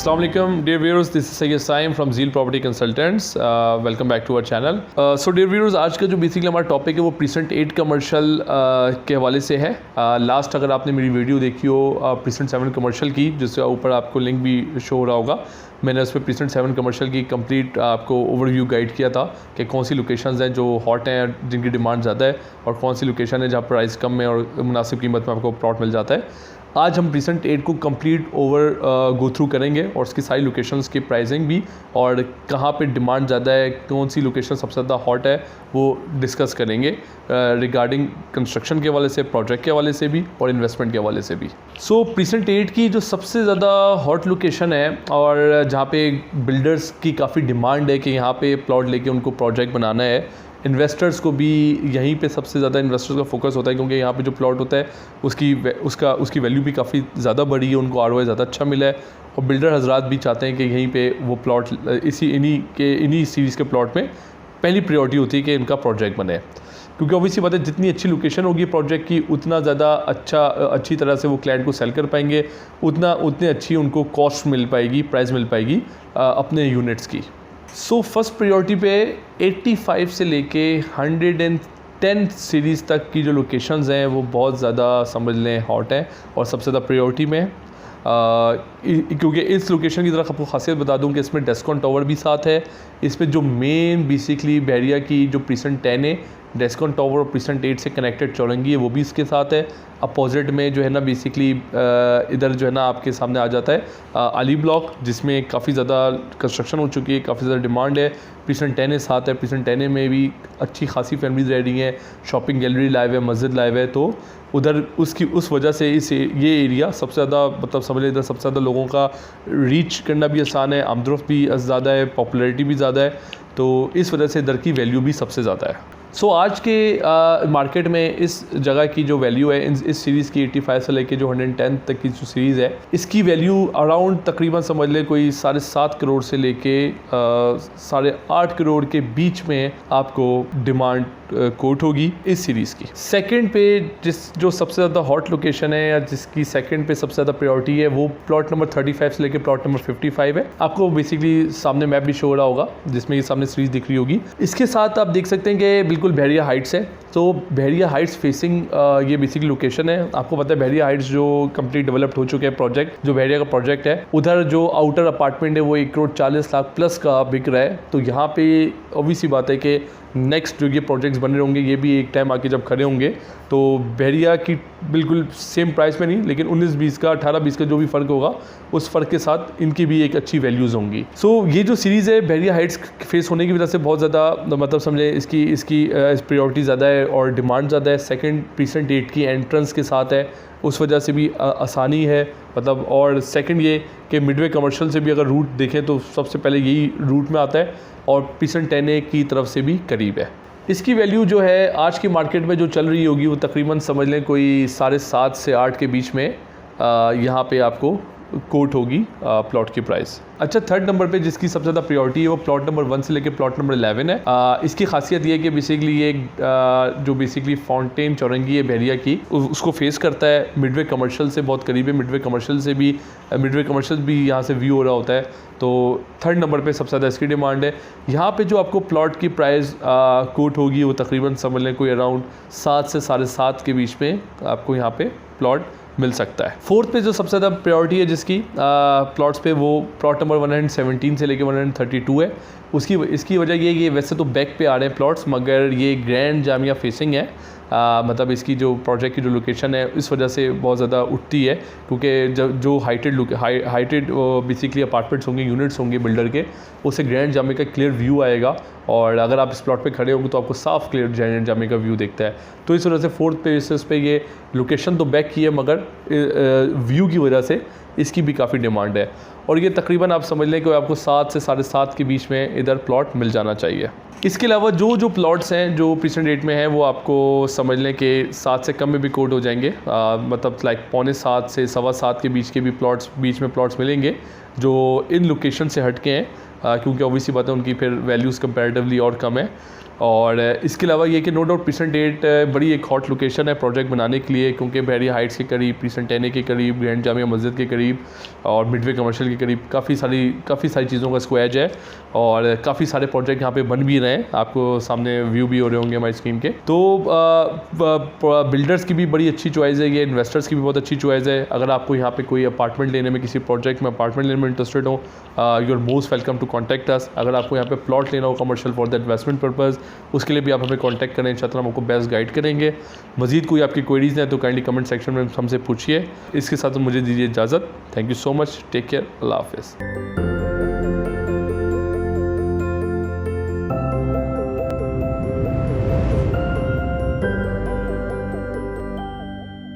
Assalamu alaikum, dear viewers. This is Sayyid Saim from Zeal Property Consultants. Welcome back to our channel. So dear viewers, आज का जो basically हमारा topic है वो precinct 8 commercial के हवाले से है. लास्ट अगर आपने मेरी वीडियो देखी हो प्रीसेंट 7 कमर्शियल की, जिसके ऊपर आपको लिंक भी शो हो रहा होगा, मैंने उस पर प्रीसेंट 7 कमर्शियल की कंप्लीट आपको ओवरव्यू गाइड किया था कि कौन सी लोकेशंस हैं जो हॉट हैं, जिनकी डिमांड ज़्यादा है, और कौन सी लोकेशन है जहाँ प्राइस कम है और मुनासिब कीमत में आपको प्लॉट मिल जाता है. आज हम प्रीसेंट 8 को कंप्लीट गो थ्रू करेंगे और उसकी सारी लोकेशंस की प्राइसिंग भी और कहाँ पे डिमांड ज़्यादा है, कौन सी लोकेशन सबसे ज़्यादा हॉट है, वो डिस्कस करेंगे रिगार्डिंग कंस्ट्रक्शन के हवाले से, प्रोजेक्ट के हवाले से भी और इन्वेस्टमेंट के हवाले से भी. सो प्रीसेंट 8 की जो सबसे ज़्यादा हॉट लोकेशन है और जहाँ पे बिल्डर्स की काफ़ी डिमांड है कि यहाँ पे प्लॉट लेके उनको प्रोजेक्ट बनाना है, इन्वेस्टर्स को भी यहीं पे सबसे ज़्यादा इन्वेस्टर्स का फोकस होता है, क्योंकि यहाँ पे जो प्लॉट होता है उसकी वैल्यू भी काफ़ी ज़्यादा बढ़ी है, उनको आरओआई ज़्यादा अच्छा मिला है, और बिल्डर हजरात भी चाहते हैं कि यहीं पे वो प्लॉट इन्हीं सीरीज़ के प्लॉट में पहली प्रायोरिटी होती है कि इनका प्रोजेक्ट बने. क्योंकि ऑब्वियसली बात है, जितनी अच्छी लोकेशन होगी प्रोजेक्ट की, उतना ज़्यादा अच्छी तरह से वो क्लाइंट को सेल कर पाएंगे, उतनी अच्छी उनको कॉस्ट मिल पाएगी, प्राइस मिल पाएगी अपने यूनिट्स की. सो फर्स्ट प्रायोरिटी पे 85 से लेके 110 सीरीज़ तक की जो लोकेशंस हैं वो बहुत ज़्यादा समझ लें हॉट है और सबसे ज़्यादा प्रायोरिटी में है. क्योंकि इस लोकेशन की तरफ आपको खासियत बता दूं कि इसमें डेस्कॉन टावर भी साथ है. इसमें जो मेन बेसिकली बहरिया की जो प्रीसेंट 10 है, डेस्कॉन टावर और प्रीसेंट 8 से कनेक्टेड चौरंगी है, वो भी इसके साथ है. अपोजिट में जो है ना बेसिकली इधर जो है ना आपके सामने आ जाता है अली ब्लॉक, जिसमें काफ़ी ज़्यादा कंस्ट्रक्शन हो चुकी है, काफ़ी ज़्यादा डिमांड है. प्रीसेंट 10 साथ है. प्रीसेंट 10 में भी अच्छी खासी फैमिलीज रह रही हैं, शॉपिंग गैलरी लाइव है, मस्जिद लाइव है, तो उधर उस वजह से ये एरिया सबसे ज़्यादा मतलब समझ लें इधर सबसे ज़्यादा लोगों का रीच करना भी आसान है, आमदरफ्त भी ज़्यादा है, पॉपुलैरिटी भी ज़्यादा है, तो इस वजह से इधर की वैल्यू भी सबसे ज़्यादा है. सो आज के मार्केट में इस जगह की जो वैल्यू है इस सीरीज़ की 85 से लेके जो 110 तक की जो सीरीज़ है, इसकी वैल्यू अराउंड तकरीबन समझ ले कोई 7.5 करोड़ से लेके 8.5 करोड़ के बीच में आपको डिमांड कोट होगी इस सीरीज़ की. सेकंड पे जो सबसे ज़्यादा हॉट लोकेशन है या जिसकी सेकंड पे सबसे ज़्यादा प्रायोरिटी है, वो प्लॉट नंबर 35 से लेके प्लॉट नंबर 55 है. आपको बेसिकली सामने मैप भी शो हो रहा होगा जिसमें ये सामने सीरीज़ दिख रही होगी. इसके साथ आप देख सकते हैं कि बिल्कुल बहरिया हाइट्स है. तो बहरिया हाइट्स फेसिंग ये बेसिकली लोकेशन है. आपको पता है बहरिया हाइट्स जो कंप्लीट डेवलप्ड हो चुके हैं प्रोजेक्ट, जो बहरिया का प्रोजेक्ट है, उधर जो आउटर अपार्टमेंट है वो 1 करोड़ 40 लाख प्लस का बिक रहा है. तो यहाँ पे ऑब्वियसली बात है कि नेक्स्ट जो ये प्रोजेक्ट्स बने होंगे ये भी एक टाइम आके जब खड़े होंगे तो बहरिया की बिल्कुल सेम प्राइस में नहीं, लेकिन 19-20 का 18-20 का जो भी फ़र्क होगा उस फ़र्क के साथ इनकी भी एक अच्छी वैल्यूज़ होंगी. सो ये जो सीरीज़ है बहरिया हाइट्स फेस होने की वजह से बहुत ज़्यादा मतलब समझे इसकी प्रायोरिटी ज़्यादा है और डिमांड ज़्यादा है. सेकंड प्रीसेंट 8 की एंट्रेंस के साथ है, उस वजह से भी आसानी है मतलब. और सेकंड ये कि मिडवे कमर्शियल से भी अगर रूट देखें तो सबसे पहले यही रूट में आता है और प्रीसेंट 10A की तरफ से भी करीब है. इसकी वैल्यू जो है आज की मार्केट में जो चल रही होगी वो तकरीबन समझ लें कोई 7.5 से 8 के बीच में यहाँ पे आपको कोट होगी प्लॉट की प्राइस. अच्छा, थर्ड नंबर पे जिसकी सबसे ज़्यादा प्रायोरिटी है वो प्लॉट नंबर 1 से लेकर प्लॉट नंबर 11 है. इसकी खासियत ये है कि बेसिकली ये जो बेसिकली फाउंटेन चौरंगी है बहरिया की, उसको फेस करता है, मिडवे कमर्शियल से बहुत करीब है. मिडवे कमर्शियल भी यहाँ से व्यू हो रहा होता है. तो थर्ड नंबर पे सबसे ज़्यादा इसकी डिमांड है. यहाँ पे जो आपको प्लॉट की प्राइस कोट होगी वो तकरीबन समझ लें कोई अराउंड 7 से 7.5 के बीच में आपको यहाँ पे प्लॉट मिल सकता है. फोर्थ पे जो सबसे ज़्यादा प्रायोरिटी है जिसकी प्लॉट्स पे, वो प्लॉट नंबर 117 से लेके 132 है. इसकी वजह ये कि वैसे तो बैक पे आ रहे हैं प्लॉट्स, मगर ये ग्रैंड जामिया फेसिंग है. मतलब इसकी जो प्रोजेक्ट की जो लोकेशन है इस वजह से बहुत ज़्यादा उठती है, क्योंकि जो हाइटेड बेसिकली अपार्टमेंट्स होंगे, यूनिट्स होंगे बिल्डर के, उससे ग्रैंड जामे का क्लियर व्यू आएगा. और अगर आप इस प्लॉट पे खड़े होंगे तो आपको साफ क्लियर ग्रैंड जामे का व्यू दिखता है. तो इस वजह से फोर्थ बेसिस पे ये लोकेशन तो बैक की है, मगर व्यू की वजह से इसकी भी काफ़ी डिमांड है. और ये तकरीबन आप समझ लें कि आपको 7 से 7.5 के बीच में इधर प्लॉट मिल जाना चाहिए. इसके अलावा जो प्लॉट्स हैं जो प्रीसेंट 8 में हैं वो आपको समझ लें कि 7 से कम में भी कोट हो जाएंगे. मतलब लाइक 6.25 से 7.25 के बीच भी प्लॉट्स मिलेंगे जो इन लोकेशन से हट के हैं, क्योंकि ऑब्वियसली बात है उनकी फिर वैल्यूज़ कंपैरेटिवली और कम है. और इसके अलावा ये कि नो डाउट प्रीसेंट 8 बड़ी एक हॉट लोकेशन है प्रोजेक्ट बनाने के लिए, क्योंकि बहरिया हाइट्स के करीब, प्रीसेंट 10A के करीब, ग्रैंड जामिया मस्जिद के करीब और मिडवे कमर्शियल के करीब काफ़ी सारी चीज़ों का स्क्वाज है और काफ़ी सारे प्रोजेक्ट यहाँ पे बन भी रहे हैं। आपको सामने व्यू भी हो रहे होंगे हमारी स्क्रीन के। तो बिल्डर्स की भी बड़ी अच्छी चॉइस है, ये इन्वेस्टर्स की भी बहुत अच्छी चॉइस है। अगर आपको यहाँ पे कोई अपार्टमेंट लेने में, किसी प्रोजेक्ट में अपार्टमेंट लेने में इंटरेस्टेड हो, you are most welcome to contact us. अगर आपको यहाँ पे प्लॉट लेना हो commercial for the investment purpose, उसके लिए भी आप हमें कॉन्टैक्ट करें, इंशाअल्लाह हम आपको बेस्ट गाइड करेंगे। मज़ीद कोई आपकी क्वेरीज हैं तो काइंडली कमेंट सेक्शन में हमसे पूछिए। इसके साथ मुझे दीजिए इजाज़त। Thank you so much, take care, अल्लाह हाफिज़।